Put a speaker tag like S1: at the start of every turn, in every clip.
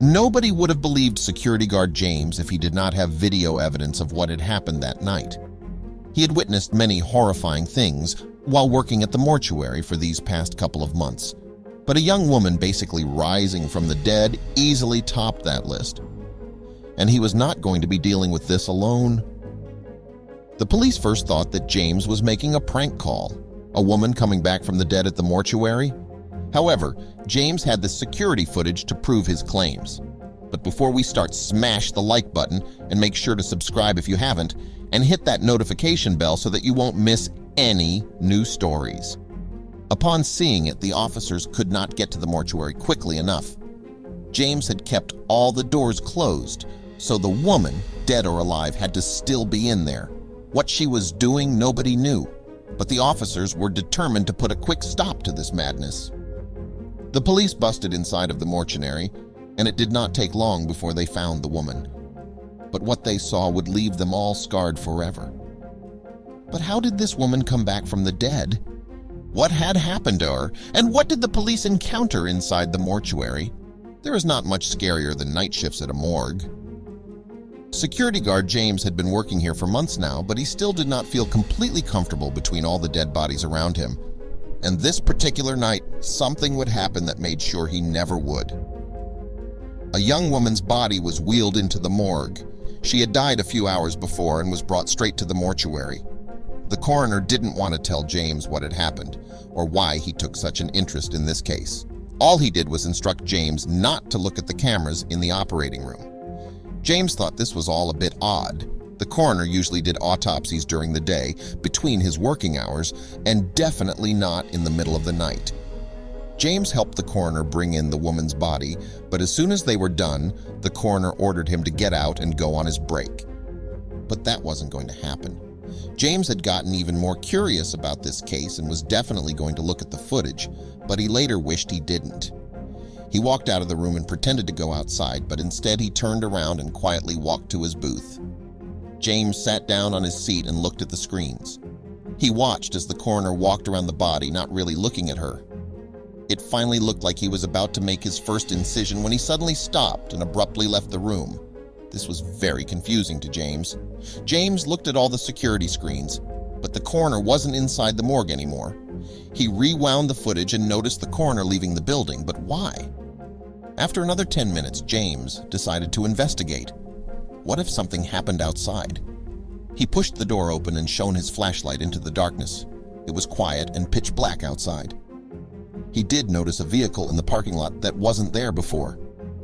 S1: Nobody would have believed security guard James if he did not have video evidence of what had happened that night. He had witnessed many horrifying things while working at the mortuary for these past couple of months, but a young woman basically rising from the dead easily topped that list. And he was not going to be dealing with this alone. The police first thought that James was making a prank call, a woman coming back from the dead at the mortuary. However, James had the security footage to prove his claims. But before we start, smash the like button and make sure to subscribe if you haven't, and hit that notification bell so that you won't miss any new stories. Upon seeing it, the officers could not get to the mortuary quickly enough. James had kept all the doors closed, so the woman, dead or alive, had to still be in there. What she was doing, nobody knew, but the officers were determined to put a quick stop to this madness. The police busted inside of the mortuary, and it did not take long before they found the woman. But what they saw would leave them all scarred forever. But how did this woman come back from the dead? What had happened to her, and what did the police encounter inside the mortuary? There is not much scarier than night shifts at a morgue. Security guard James had been working here for months now, but he still did not feel completely comfortable between all the dead bodies around him. And this particular night, something would happen that made sure he never would. A young woman's body was wheeled into the morgue. She had died a few hours before and was brought straight to the mortuary. The coroner didn't want to tell James what had happened, or why he took such an interest in this case. All he did was instruct James not to look at the cameras in the operating room. James thought this was all a bit odd. The coroner usually did autopsies during the day, between his working hours, and definitely not in the middle of the night. James helped the coroner bring in the woman's body, but as soon as they were done, the coroner ordered him to get out and go on his break. But that wasn't going to happen. James had gotten even more curious about this case and was definitely going to look at the footage, but he later wished he didn't. He walked out of the room and pretended to go outside, but instead he turned around and quietly walked to his booth. James sat down on his seat and looked at the screens. He watched as the coroner walked around the body, not really looking at her. It finally looked like he was about to make his first incision when he suddenly stopped and abruptly left the room. This was very confusing to James. James looked at all the security screens, but the coroner wasn't inside the morgue anymore. He rewound the footage and noticed the coroner leaving the building, but why? After another 10 minutes, James decided to investigate. What if something happened outside? He pushed the door open and shone his flashlight into the darkness. It was quiet and pitch black outside. He did notice a vehicle in the parking lot that wasn't there before.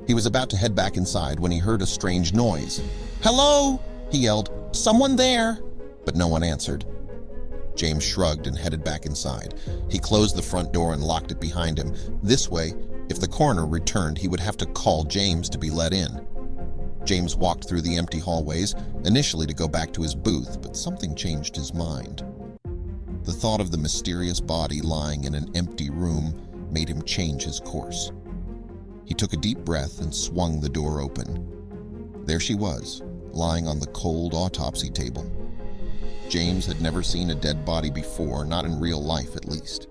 S1: He was about to head back inside when he heard a strange noise. "Hello!" he yelled. "Someone there!" But no one answered. James shrugged and headed back inside. He closed the front door and locked it behind him. This way, if the coroner returned, he would have to call James to be let in. James walked through the empty hallways, initially to go back to his booth, but something changed his mind. The thought of the mysterious body lying in an empty room made him change his course. He took a deep breath and swung the door open. There she was, lying on the cold autopsy table. James had never seen a dead body before, not in real life at least.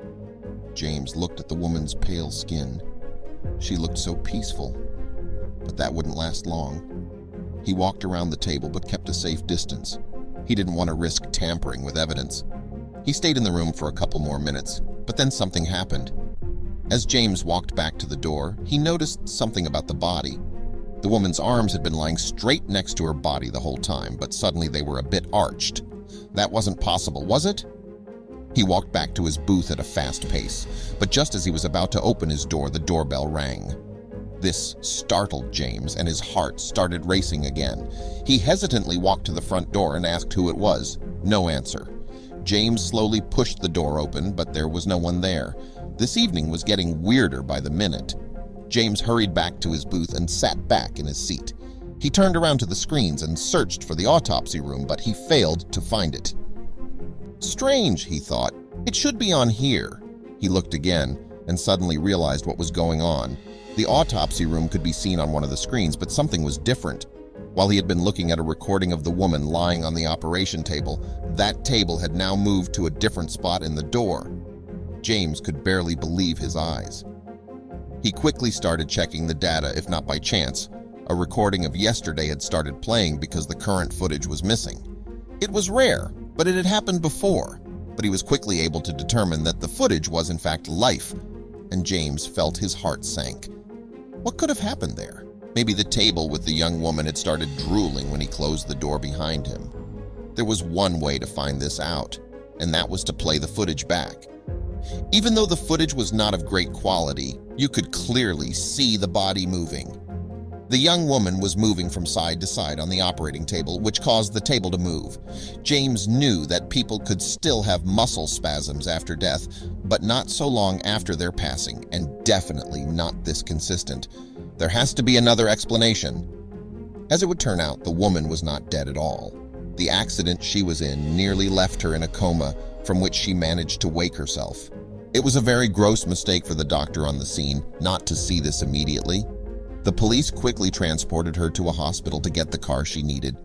S1: James looked at the woman's pale skin. She looked so peaceful, but that wouldn't last long. He walked around the table but kept a safe distance. He didn't want to risk tampering with evidence. He stayed in the room for a couple more minutes, but then something happened. As James walked back to the door, he noticed something about the body. The woman's arms had been lying straight next to her body the whole time, but suddenly they were a bit arched. That wasn't possible, was it? He walked back to his booth at a fast pace, but just as he was about to open his door, the doorbell rang. This startled James, and his heart started racing again. He hesitantly walked to the front door and asked who it was. No answer. James slowly pushed the door open, but there was no one there. This evening was getting weirder by the minute. James hurried back to his booth and sat back in his seat. He turned around to the screens and searched for the autopsy room, but he failed to find it. Strange, he thought. It should be on here. He looked again and suddenly realized what was going on. The autopsy room could be seen on one of the screens, but something was different. While he had been looking at a recording of the woman lying on the operation table, that table had now moved to a different spot in the door. James could barely believe his eyes. He quickly started checking the data, if not by chance. A recording of yesterday had started playing because the current footage was missing. It was rare, but it had happened before. But he was quickly able to determine that the footage was in fact life, and James felt his heart sank. What could have happened there? Maybe the table with the young woman had started drooling when he closed the door behind him. There was one way to find this out, and that was to play the footage back. Even though the footage was not of great quality, you could clearly see the body moving. The young woman was moving from side to side on the operating table, which caused the table to move. James knew that people could still have muscle spasms after death, but not so long after their passing, and definitely not this consistent. There has to be another explanation. As it would turn out, the woman was not dead at all. The accident she was in nearly left her in a coma, from which she managed to wake herself. It was a very gross mistake for the doctor on the scene not to see this immediately. The police quickly transported her to a hospital to get the car she needed,